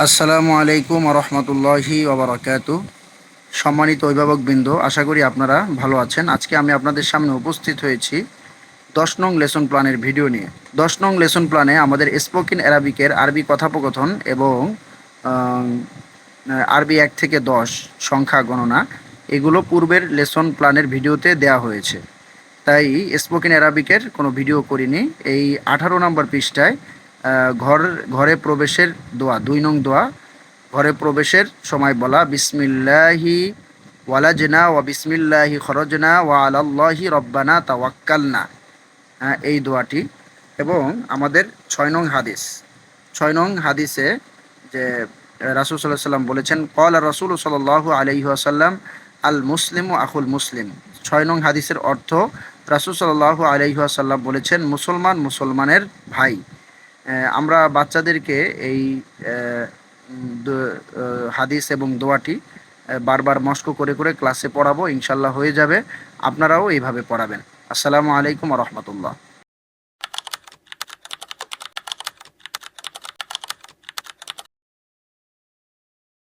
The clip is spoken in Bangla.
আসসালামু আলাইকুম রহমতুল্লাহি ওবরাকাতু। সম্মানিত অভিভাবকবৃন্দ, আশা করি আপনারা ভালো আছেন। আজকে আমি আপনাদের সামনে উপস্থিত হয়েছি 10 নং লেসন প্ল্যানের ভিডিও নিয়ে। 10 নং লেসন প্ল্যানে আমাদের স্পোকেন অ্যারাবিকের আরবি কথোপকথন এবং আম, আরবি 1 থেকে 10 সংখ্যা গণনা এগুলো পূর্বের লেসন প্ল্যানের ভিডিওতে দেয়া হয়েছে। তাই স্পোকেন অ্যারাবিকের কোনো ভিডিও করিনি। এই 18 নম্বর পৃষ্ঠায় ঘর ঘরে প্রবেশের দোয়া, 2 নং দোয়া, ঘরে প্রবেশের সময় বলা বিসমিল্লাহি ওয়ালাজনা ওয়া বিসমিল্লাহি খরজনা ওয়া আলাল্লাহি রব্বানা তাওয়াক্কালনা, এই দোয়াটি। এবং আমাদের 6 নং হাদিস, 6 নং হাদিসে যে রাসূল সাল্লাল্লাহু আলাইহি ওয়াসাল্লাম বলেছেন, ক্বালা রাসূল সাল্লাল্লাহু আলাইহি ওয়াসাল্লাম আল মুসলিমু আখুল মুসলিম। 6 নং হাদিসের অর্থ, রাসূল সাল্লাল্লাহু আলাইহি ওয়াসাল্লাম বলেছেন, মুসলমান মুসলমানের ভাই। আমরা বাচ্চাদেরকে এই হাদিস এবং দোয়াটি বারবার মস্ক করে করে ক্লাসে পড়াবো, ইনশাল্লাহ হয়ে যাবে। আপনারাও এইভাবে পড়াবেন। আসসালামু আলাইকুম রহমতুল্লাহ।